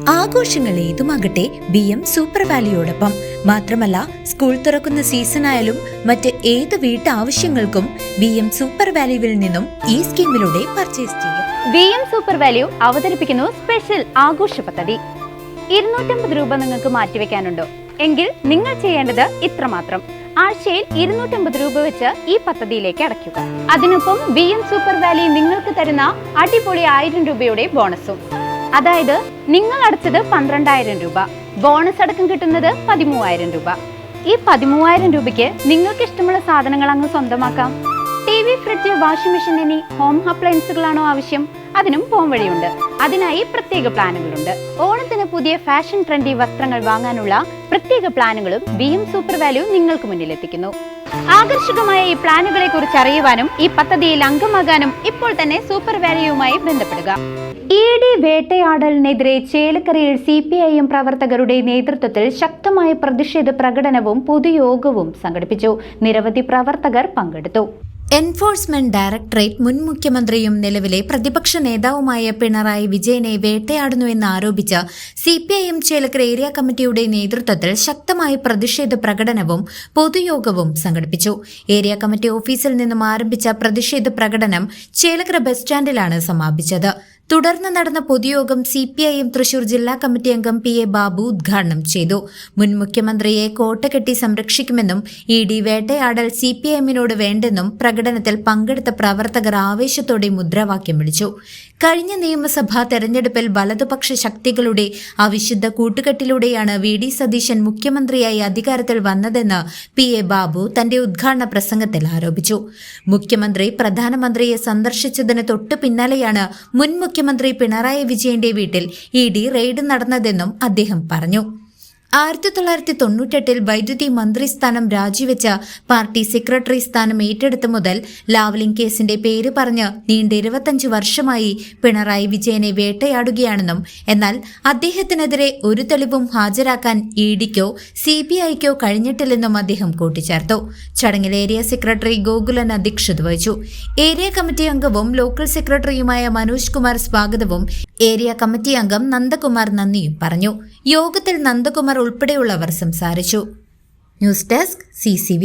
ആഘോഷങ്ങൾ ഏതുമാകട്ടെ BM super വാലിയോടൊപ്പം. മാത്രമല്ല, സ്കൂൾ തുറക്കുന്ന സീസണായാലും മറ്റ് ഏത് വീട്ടാവശ്യങ്ങൾക്കും BM സൂപ്പർ വാല്യൂവിൽ നിന്നും ഈ സ്കീമിലൂടെ പർച്ചേസ് ചെയ്യാം. BM സൂപ്പർ വാല്യൂ അവതരിപ്പിക്കുന്നു സ്പെഷ്യൽ ആഘോഷ പദ്ധതി. 250 രൂപ നിങ്ങൾക്ക് മാറ്റിവെക്കാനുണ്ടോ? എങ്കിൽ നിങ്ങൾ ചെയ്യേണ്ടത് ഇത്രമാത്രം: ആഴ്ചയിൽ 250 രൂപ വെച്ച് ഈ പദ്ധതിയിലേക്ക് അടയ്ക്കുക. അതിനൊപ്പം BM സൂപ്പർ വാല്യൂ നിങ്ങൾക്ക് തരുന്ന അടിപൊളി 1000 രൂപയുടെ ബോണസും. അതായത് നിങ്ങൾ അടച്ചത് 12,000 രൂപ, ബോണസ് അടക്കം കിട്ടുന്നത് 13,000 രൂപ. ഈ 13,000 രൂപയ്ക്ക് നിങ്ങൾക്ക് ഇഷ്ടമുള്ള സാധനങ്ങൾ അങ്ങ് സ്വന്തമാക്കാം. TV, ഫ്രിഡ്ജ്, വാഷിംഗ് മെഷീൻ എന്നീ ഹോം അപ്ലയൻസുകളാണോ ആവശ്യം? അതിനും പോം വഴിയുണ്ട്. അതിനായി പ്രത്യേക പ്ലാനുകളുണ്ട്. ഓണത്തിന് പുതിയ ഫാഷൻ ട്രെൻഡി വസ്ത്രങ്ങൾ വാങ്ങാനുള്ള പ്രത്യേക പ്ലാനുകളും BM സൂപ്പർ വാല്യൂ നിങ്ങൾക്ക് മുന്നിലെത്തിക്കുന്നു. ആകർഷകമായ ഈ പ്ലാനുകളെ കുറിച്ച് അറിയുവാനും ഈ പദ്ധതിയിൽ അംഗമാകാനും ഇപ്പോൾ തന്നെ സൂപ്പർ വാല്യൂവുമായി ബന്ധപ്പെടുക. ED വേട്ടയാടലിനെതിരെ ചേലക്കരയിൽ CPIM പ്രവർത്തകരുടെ നേതൃത്വത്തിൽ ശക്തമായ പ്രതിഷേധ പ്രകടനവും പൊതുയോഗവും സംഘടിപ്പിച്ചു. നിരവധി പ്രവർത്തകർ പങ്കെടുത്തു. എൻഫോഴ്സ്മെന്റ് ഡയറക്ടറേറ്റ് മുൻ മുഖ്യമന്ത്രിയും നിലവിലെ പ്രതിപക്ഷ നേതാവുമായ പിണറായി വിജയനെ വേട്ടയാടുന്നുവെന്ന് ആരോപിച്ച് CPIM ചേലക്കര ഏരിയ കമ്മിറ്റിയുടെ നേതൃത്വത്തിൽ ശക്തമായ പ്രതിഷേധ പ്രകടനവും പൊതുയോഗവും സംഘടിപ്പിച്ചു. ഏരിയ കമ്മിറ്റി ഓഫീസിൽ നിന്നും ആരംഭിച്ച പ്രതിഷേധ പ്രകടനം ചേലക്കര ബസ് സ്റ്റാൻഡിലാണ് സമാപിച്ചത്. തുടർന്ന് നടന്ന പൊതുയോഗം CPIM തൃശൂർ ജില്ലാ കമ്മിറ്റി അംഗം PA ബാബു ഉദ്ഘാടനം ചെയ്തു. മുൻ മുഖ്യമന്ത്രിയെ കോട്ടകെട്ടി സംരക്ഷിക്കുമെന്നും ED വേട്ടയാടൽ CPIMനോട് വേണ്ടെന്നും പ്രകടനത്തിൽ പങ്കെടുത്ത പ്രവർത്തകർ ആവേശത്തോടെ മുദ്രാവാക്യം വിളിച്ചു. കഴിഞ്ഞ നിയമസഭാ തെരഞ്ഞെടുപ്പിൽ വലതുപക്ഷ ശക്തികളുടെ അവിശുദ്ധ കൂട്ടുകെട്ടിലൂടെയാണ് VD സതീശൻ മുഖ്യമന്ത്രിയായി അധികാരത്തിൽ വന്നതെന്ന് PA ബാബു തന്റെ ഉദ്ഘാടന പ്രസംഗത്തിൽ ആരോപിച്ചു. മുഖ്യമന്ത്രി പ്രധാനമന്ത്രിയെ സന്ദർശിച്ചതിന് തൊട്ടു പിന്നാലെയാണ് മുൻ മുഖ്യമന്ത്രി പിണറായി വിജയന്റെ വീട്ടിൽ ED റെയ്ഡ് നടന്നതെന്നും അദ്ദേഹം പറഞ്ഞു. 1998 വൈദ്യുതി മന്ത്രി സ്ഥാനം രാജിവെച്ച പാർട്ടി സെക്രട്ടറി സ്ഥാനം ഏറ്റെടുത്ത മുതൽ ലാവ്ലിൻ കേസിന്റെ പേര് പറഞ്ഞ് നീണ്ട 25 വർഷമായി പിണറായി വിജയനെ വേട്ടയാടുകയാണെന്നും എന്നാൽ അദ്ദേഹത്തിനെതിരെ ഒരു തെളിവും ഹാജരാക്കാൻ EDക്കോ CBIക്കോ കഴിഞ്ഞിട്ടില്ലെന്നും അദ്ദേഹം കൂട്ടിച്ചേർത്തു. ചടങ്ങിൽ ഏരിയ സെക്രട്ടറി ഗോകുലൻ അധ്യക്ഷത വഹിച്ചു. ഏരിയ കമ്മിറ്റി അംഗവും ലോക്കൽ സെക്രട്ടറിയുമായ മനോജ് കുമാർ സ്വാഗതവും ഏരിയ കമ്മിറ്റി അംഗം നന്ദകുമാർ നന്ദിയും പറഞ്ഞു. യോഗത്തിൽ നന്ദകുമാർ ഉൾപ്പെടെയുള്ളവർ സംസാരിച്ചു. News desk CCV.